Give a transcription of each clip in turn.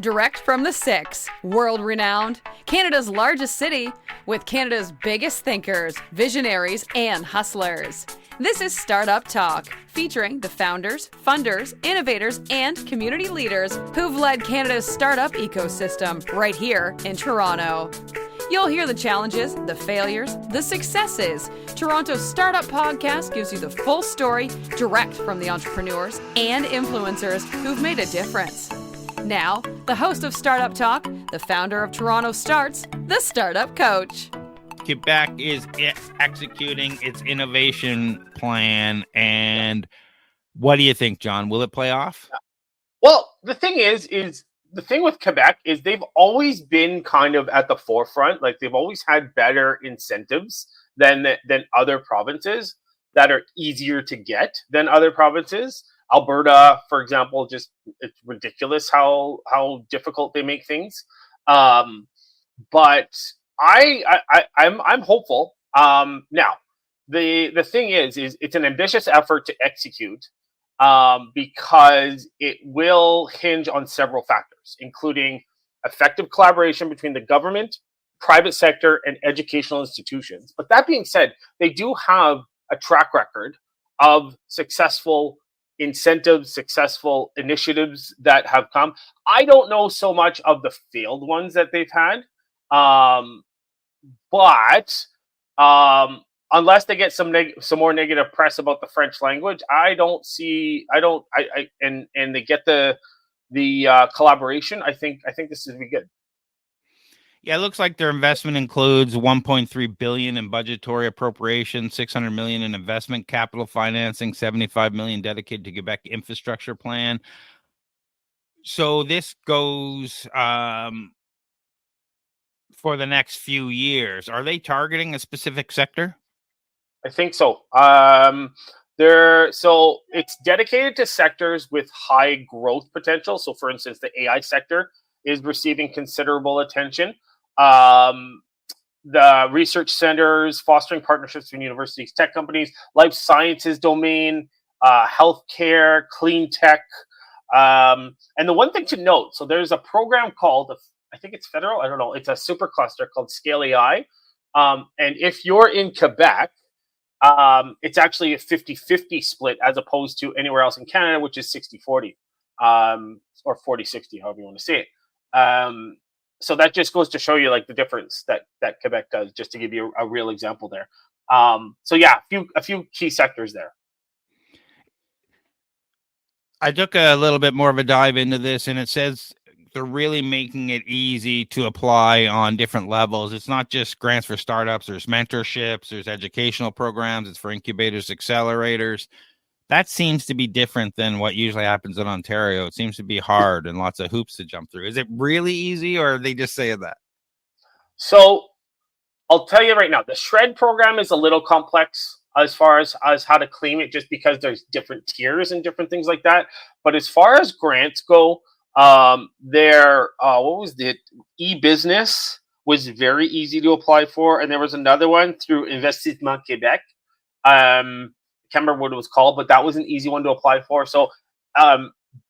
Direct from the Six, world-renowned, Canada's largest city, with Canada's biggest thinkers, visionaries, and hustlers. This is Startup Talk, featuring the founders, funders, innovators, and community leaders who've led Canada's startup ecosystem right here in Toronto. You'll hear the challenges, the failures, the successes. Toronto's Startup Podcast gives you the full story direct from the entrepreneurs and influencers who've made a difference. Now, the host of Startup Talk, the founder of Toronto Starts, the Startup Coach. Quebec is executing its innovation plan, and what do you think, John? Will it play off? Well, the thing is the thing with Quebec is they've always been kind of at the forefront. Like, they've always had better incentives than other provinces that are easier to get than other provinces. Alberta, for example, just it's ridiculous how difficult they make things. But I'm hopeful. Now, the thing is it's an ambitious effort to execute because it will hinge on several factors, including effective collaboration between the government, private sector, and educational institutions. But that being said, they do have a track record of successful incentives, successful initiatives that have come. I don't know so much of the failed ones that they've had. But unless they get some more negative press about the French language, and they get the collaboration, I think this is be good. Yeah, it looks like their investment includes $1.3 billion in budgetary appropriation, $600 million in investment capital financing, $75 million dedicated to Quebec infrastructure plan. So this goes for the next few years. Are they targeting a specific sector? I think so. So it's dedicated to sectors with high growth potential. So, for instance, the AI sector is receiving considerable attention. The research centers, fostering partnerships between universities, tech companies, life sciences domain, healthcare, clean tech. And the one thing to note, so there's a program called, I think it's federal, I don't know, it's a super cluster called Scale AI. And if you're in Quebec, it's actually a 50-50 split as opposed to anywhere else in Canada, which is 60-40, or 40-60, however you want to say it. So that just goes to show you like the difference that Quebec does, just to give you a real example there. So yeah, a few key sectors there. I took a little bit more of a dive into this, and it says they're really making it easy to apply on different levels. It's not just grants for startups. There's mentorships, there's educational programs, it's for incubators, accelerators. That seems to be different than what usually happens in Ontario. It seems to be hard and lots of hoops to jump through. Is it really easy, or are they just saying that? So I'll tell you right now, the SHRED program is a little complex as far as how to claim it, just because there's different tiers and different things like that. But as far as grants go, what was it? E-business was very easy to apply for, and there was another one through Investissement Québec. Can't remember what it was called, but that was an easy one to apply for. So,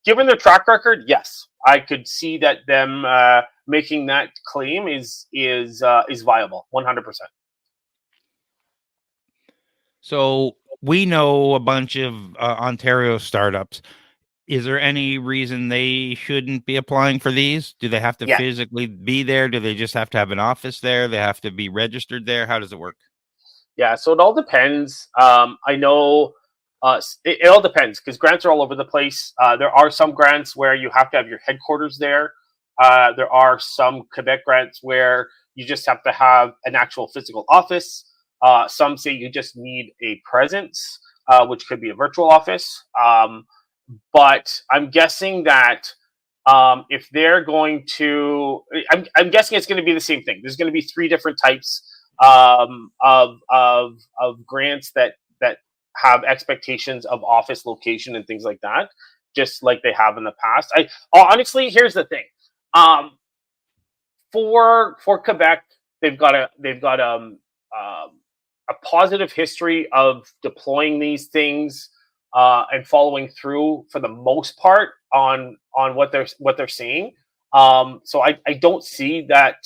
given their track record, yes, I could see that them making that claim is viable, 100%. So we know a bunch of Ontario startups. Is there any reason they shouldn't be applying for these? Do they have to physically be there? Do they just have to have an office there? They have to be registered there? How does it work? Yeah, so it all depends. I know it all depends because grants are all over the place. There are some grants where you have to have your headquarters there. There are some Quebec grants where you just have to have an actual physical office. Some say you just need a presence, which could be a virtual office. But I'm guessing that if they're going to, I'm guessing it's going to be the same thing. There's going to be 3 different types of grants that have expectations of office location and things like that, just like they have in the past. Honestly, here's the thing. For Quebec, they've got a positive history of deploying these things and following through for the most part on what they're seeing. So I don't see that.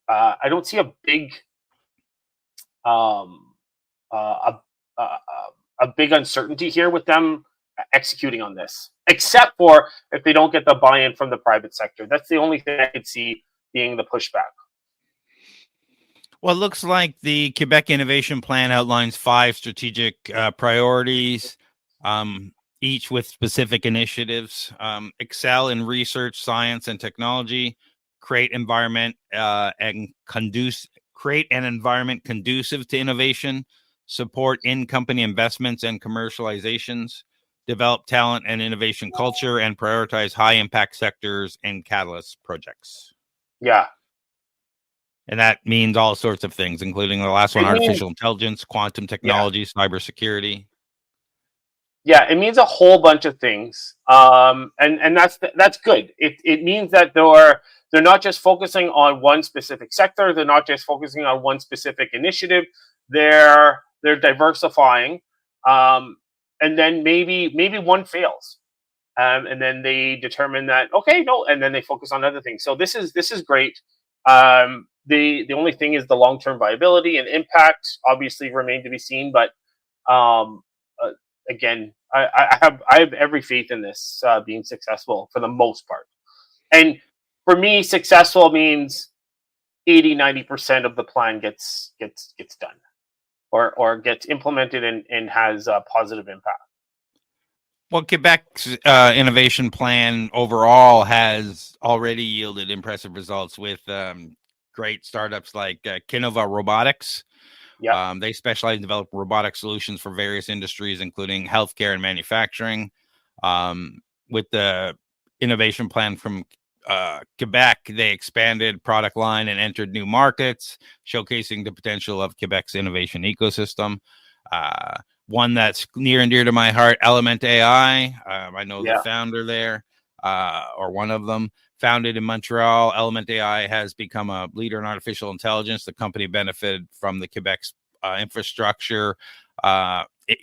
I don't see a big um, uh, a, a, a big uncertainty here with them executing on this, except for if they don't get the buy-in from the private sector. That's the only thing I could see being the pushback. Well, it looks like the Quebec Innovation Plan outlines 5 strategic priorities, each with specific initiatives. Excel in research, science, and technology. Create an environment conducive to innovation. Support in-company investments and commercializations. Develop talent and innovation culture, and prioritize high-impact sectors and catalyst projects. Yeah. And that means all sorts of things, including the last one, artificial intelligence, quantum technology, cybersecurity. Yeah, it means a whole bunch of things. And that's good. It means that they're not just focusing on one specific sector. They're not just focusing on one specific initiative. They're diversifying. And then maybe one fails. And then they determine that, okay, no, and then they focus on other things. So this is great. The only thing is the long-term viability and impact obviously remain to be seen, but again, I have every faith in this being successful for the most part. And for me, successful means 80-90% of the plan gets done or gets implemented and has a positive impact. Well, Quebec's innovation plan overall has already yielded impressive results with great startups like Kinova Robotics. Yeah. They specialize in developing robotic solutions for various industries, including healthcare and manufacturing. With the innovation plan from Quebec, they expanded product line and entered new markets, showcasing the potential of Quebec's innovation ecosystem. One that's near and dear to my heart, Element AI. I know the founder there, or one of them. Founded in Montreal, Element AI has become a leader in artificial intelligence. The company benefited from the Quebec's infrastructure,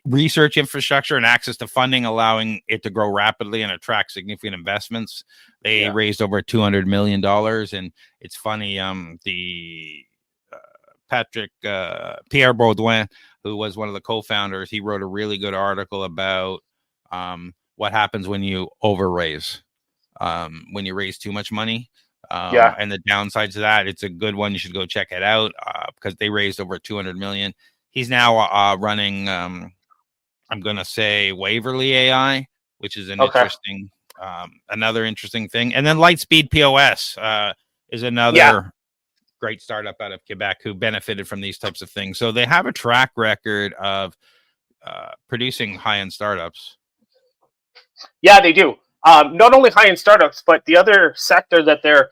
research infrastructure, and access to funding, allowing it to grow rapidly and attract significant investments. They raised over $200 million. And it's funny, Pierre Baudouin, who was one of the co-founders, he wrote a really good article about what happens when you overraise. When you raise too much money, and the downsides of that. It's a good one. You should go check it out because they raised over $200 million. He's now running, I'm going to say Waverly AI, which is an interesting, another interesting thing. And then Lightspeed POS is another great startup out of Quebec who benefited from these types of things. So they have a track record of producing high-end startups. Yeah, they do. Not only high-end startups, but the other sector that they're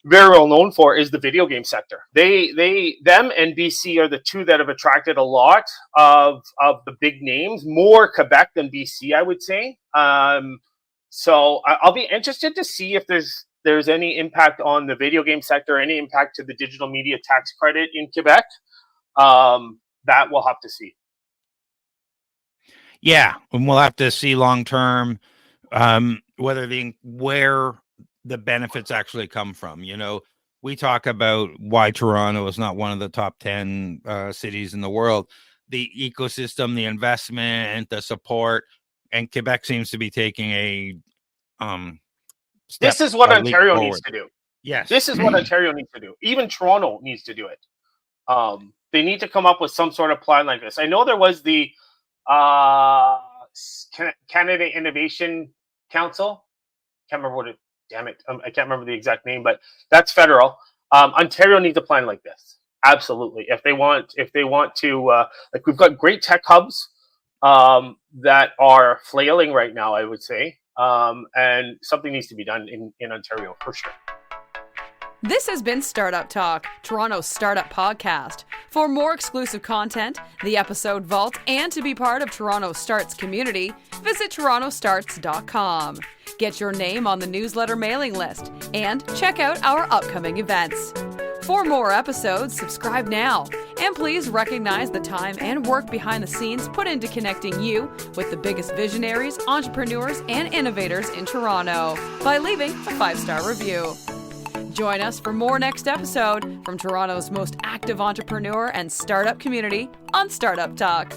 very well known for is the video game sector. Them and BC are the two that have attracted a lot of the big names, more Quebec than BC, I would say. So I'll be interested to see if there's any impact on the video game sector, any impact to the digital media tax credit in Quebec. That we'll have to see. Yeah, and we'll have to see long term. Where the benefits actually come from. You know, we talk about why Toronto is not one of the top 10 cities in the world. The ecosystem, the investment, the support, and Quebec seems to be taking a this is what Ontario needs to do. Yes. This is what Ontario needs to do. Even Toronto needs to do it. They need to come up with some sort of plan like this. I know there was the Canada Innovation Council. Can't remember what it. Damn it! I can't remember the exact name, but that's federal. Ontario needs a plan like this. Absolutely. If they want to, like we've got great tech hubs that are flailing right now, I would say, and something needs to be done in Ontario for sure. This has been Startup Talk, Toronto's startup podcast. For more exclusive content, the episode vault, and to be part of Toronto Starts community, visit torontostarts.com. Get your name on the newsletter mailing list and check out our upcoming events. For more episodes, subscribe now. And please recognize the time and work behind the scenes put into connecting you with the biggest visionaries, entrepreneurs, and innovators in Toronto by leaving a 5-star review. Join us for more next episode from Toronto's most active entrepreneur and startup community on Startup Talk.